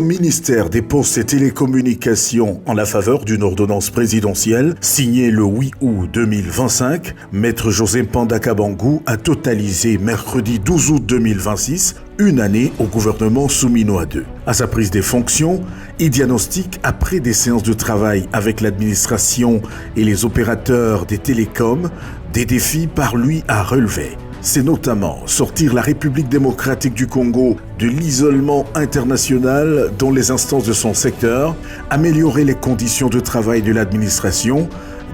ministère des Postes et Télécommunications en la faveur d'une ordonnance présidentielle signée le 8 août 2025, Maître José Mpanda Bangou a totalisé mercredi 12 août 2026 une année au gouvernement Souminoa II. À sa prise des fonctions, il diagnostique, après des séances de travail avec l'administration et les opérateurs des télécoms, des défis par lui à relever. C'est notamment sortir la République démocratique du Congo de l'isolement international dans les instances de son secteur, améliorer les conditions de travail de l'administration,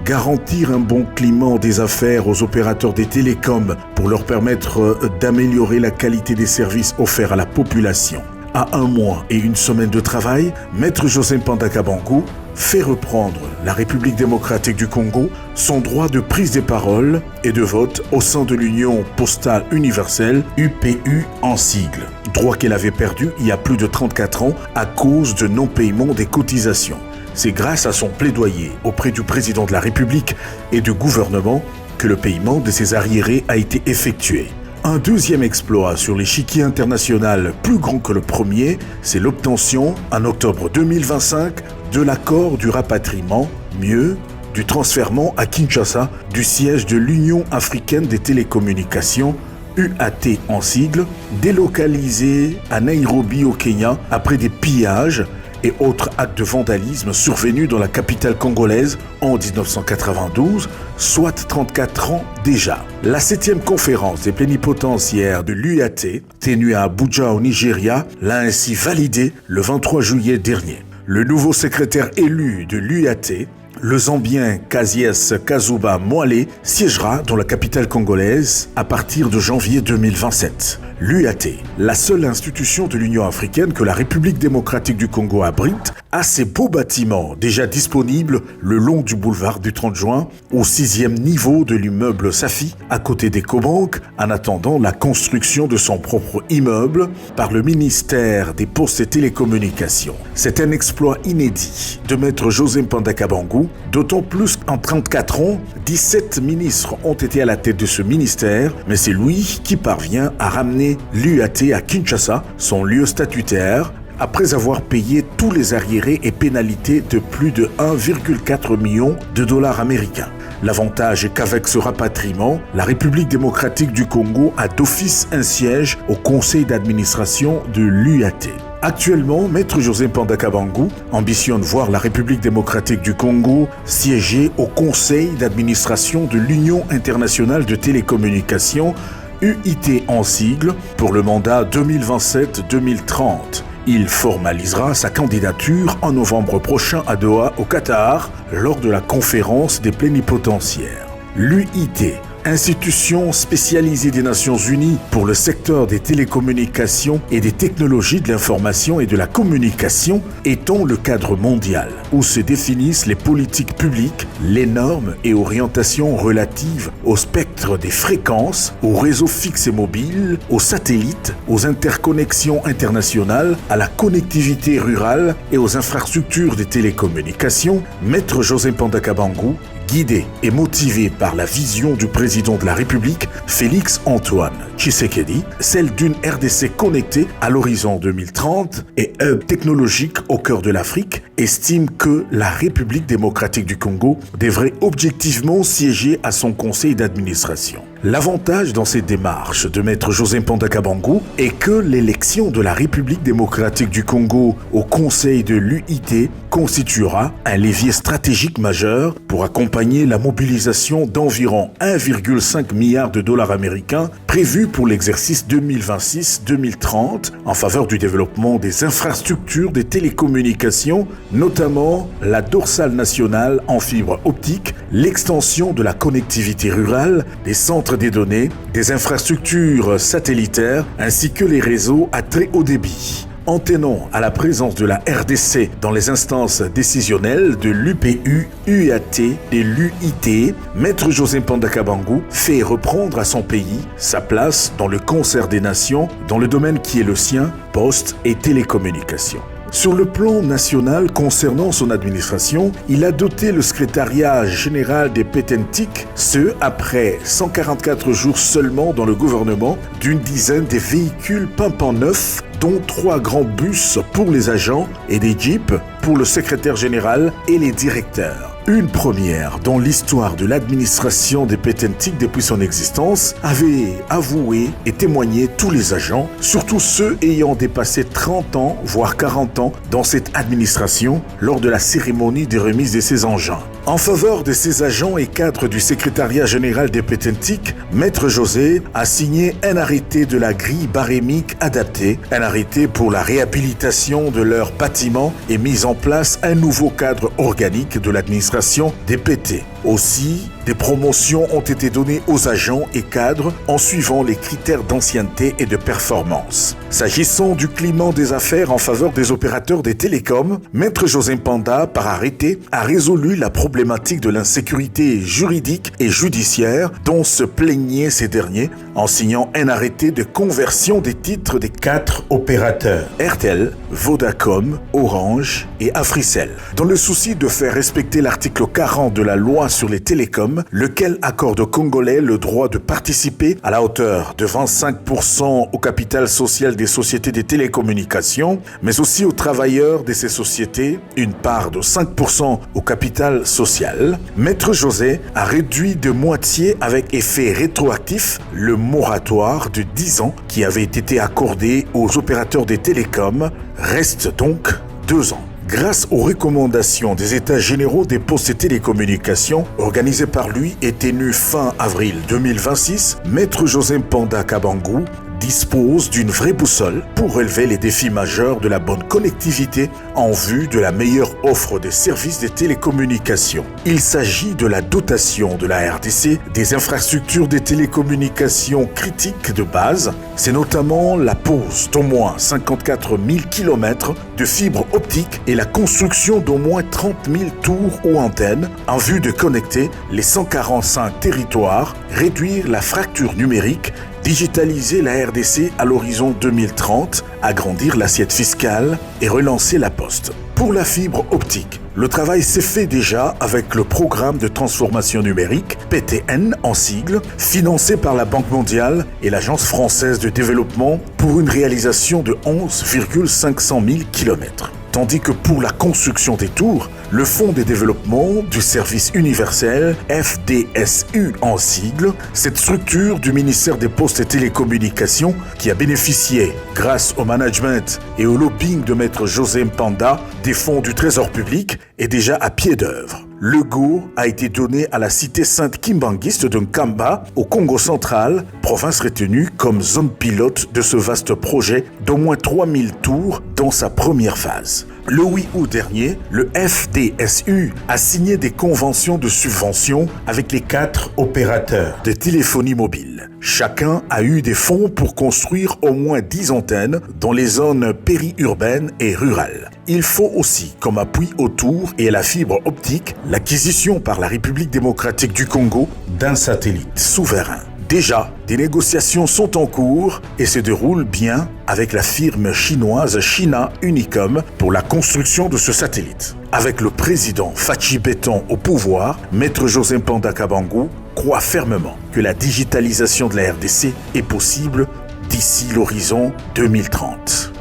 garantir un bon climat des affaires aux opérateurs des télécoms pour leur permettre d'améliorer la qualité des services offerts à la population. À 1 mois et 1 semaine de travail, Maître José Mpanda Bangou fait reprendre la République démocratique du Congo son droit de prise des paroles et de vote au sein de l'Union postale universelle, UPU en sigle, droit qu'elle avait perdu il y a plus de 34 ans à cause de non-paiement des cotisations. C'est grâce à son plaidoyer auprès du président de la République et du gouvernement que le paiement de ces arriérés a été effectué. Un deuxième exploit sur l'échiquier international plus grand que le premier, c'est l'obtention, en octobre 2025, de l'accord du rapatriement, mieux, du transfèrement à Kinshasa du siège de l'Union africaine des télécommunications, UAT en sigle, délocalisé à Nairobi au Kenya après des pillages et autres actes de vandalisme survenus dans la capitale congolaise en 1992, soit 34 ans déjà. La 7e conférence des plénipotentiaires de l'UAT, tenue à Abuja au Nigeria, l'a ainsi validé le 23 juillet dernier. Le nouveau secrétaire élu de l'UAT, le Zambien Kaziès Kazuba Moale, siégera dans la capitale congolaise à partir de janvier 2027. L'UAT, la seule institution de l'Union africaine que la République démocratique du Congo abrite, a ses beaux bâtiments déjà disponibles le long du boulevard du 30 juin, au 6e niveau de l'immeuble Safi, à côté d'Ecobank, en attendant la construction de son propre immeuble par le ministère des Postes et Télécommunications. C'est un exploit inédit de Maître José Mpanda Bangou, d'autant plus qu'en 34 ans, 17 ministres ont été à la tête de ce ministère, mais c'est lui qui parvient à ramener l'UAT à Kinshasa, son lieu statutaire, après avoir payé tous les arriérés et pénalités de plus de 1,4 million de dollars américains. L'avantage est qu'avec ce rapatriement, la République démocratique du Congo a d'office un siège au conseil d'administration de l'UAT. Actuellement, Maître José Mpanda Bangou ambitionne voir la République démocratique du Congo siéger au conseil d'administration de l'Union internationale de télécommunications, UIT en sigle, pour le mandat 2027-2030. Il formalisera sa candidature en novembre prochain à Doha, au Qatar, lors de la conférence des plénipotentiaires. L'UIT, institution spécialisée des Nations Unies pour le secteur des télécommunications et des technologies de l'information et de la communication, étant le cadre mondial où se définissent les politiques publiques, les normes et orientations relatives au spectre des fréquences, aux réseaux fixes et mobiles, aux satellites, aux interconnexions internationales, à la connectivité rurale et aux infrastructures des télécommunications. Maître José Mpanda Bangou, guidé et motivé par la vision du président de la République, Félix Antoine Tshisekedi, celle d'une RDC connectée à l'horizon 2030 et hub technologique au cœur de l'Afrique, estime que la République démocratique du Congo devrait objectivement siéger à son conseil d'administration. L'avantage dans cette démarche de Maître José Mpanda Bangou est que l'élection de la République démocratique du Congo au conseil de l'UIT constituera un levier stratégique majeur pour accompagner la mobilisation d'environ 1,5 milliard de dollars américains prévus pour l'exercice 2026-2030 en faveur du développement des infrastructures des télécommunications, notamment la dorsale nationale en fibre optique, l'extension de la connectivité rurale, des centres des données, des infrastructures satellitaires ainsi que les réseaux à très haut débit. En tenant à la présence de la RDC dans les instances décisionnelles de l'UPU, UAT et l'UIT, Maître José Mpanda Bangou fait reprendre à son pays sa place dans le concert des nations dans le domaine qui est le sien, postes et télécommunications. Sur le plan national concernant son administration, il a doté le secrétariat général des Pétentik, ce après 144 jours seulement dans le gouvernement, d'une dizaine de véhicules pimpant neufs, dont 3 grands bus pour les agents et des jeeps pour le secrétaire général et les directeurs. Une première dans l'histoire de l'administration des Pétentik depuis son existence, avait avoué et témoigné tous les agents, surtout ceux ayant dépassé 30 ans, voire 40 ans, dans cette administration lors de la cérémonie de remise de ces engins. En faveur de ces agents et cadres du secrétariat général des Pétentik, Maître José a signé un arrêté de la grille barémique adaptée, un arrêté pour la réhabilitation de leurs bâtiments et mise en place un nouveau cadre organique de l'administration des PT. Aussi, des promotions ont été données aux agents et cadres en suivant les critères d'ancienneté et de performance. S'agissant du climat des affaires en faveur des opérateurs des télécoms, Maître José Mpanda, par arrêté, a résolu la problématique de l'insécurité juridique et judiciaire dont se plaignaient ces derniers en signant un arrêté de conversion des titres des 4 opérateurs RTL, Vodacom, Orange et Africell. Dans le souci de faire respecter l'article 40 de la loi sur les télécoms, lequel accorde aux Congolais le droit de participer à la hauteur de 25% au capital social des sociétés de télécommunications, mais aussi aux travailleurs de ces sociétés, une part de 5% au capital social. Maître José a réduit de moitié avec effet rétroactif le moratoire de 10 ans qui avait été accordé aux opérateurs des télécoms. Reste donc 2 ans. Grâce aux recommandations des États généraux des postes et télécommunications organisés par lui et tenus fin avril 2026, Maître José Mpanda Kabangou dispose d'une vraie boussole pour relever les défis majeurs de la bonne connectivité en vue de la meilleure offre de services de télécommunications. Il s'agit de la dotation de la RDC des infrastructures de télécommunications critiques de base. C'est notamment la pose d'au moins 54 000 km de fibres optiques et la construction d'au moins 30 000 tours ou antennes en vue de connecter les 145 territoires, réduire la fracture numérique, digitaliser la RDC à l'horizon 2030, agrandir l'assiette fiscale et relancer la poste. Pour la fibre optique, le travail s'est fait déjà avec le programme de transformation numérique, PTN en sigle, financé par la Banque mondiale et l'Agence française de développement pour une réalisation de 11,500 000 km. Tandis que pour la construction des tours, le Fonds de développement du service universel, FDSU en sigle, cette structure du ministère des Postes et Télécommunications qui a bénéficié, grâce au management et au lobbying de Maître José Mpanda, des fonds du Trésor public, est déjà à pied d'œuvre. Le go a été donné à la cité sainte kimbanguiste de Nkamba, au Congo central, province retenue comme zone pilote de ce vaste projet d'au moins 3000 tours dans sa première phase. Le 8 août dernier, le FDSU a signé des conventions de subvention avec les 4 opérateurs de téléphonie mobile. Chacun a eu des fonds pour construire au moins 10 antennes dans les zones périurbaines et rurales. Il faut aussi, comme appui aux tours et à la fibre optique, l'acquisition par la République démocratique du Congo d'un satellite souverain. Déjà, des négociations sont en cours et se déroulent bien avec la firme chinoise China Unicom pour la construction de ce satellite. Avec le président Fachi Beton au pouvoir, Maître José Mpanda Kabangou croit fermement que la digitalisation de la RDC est possible d'ici l'horizon 2030.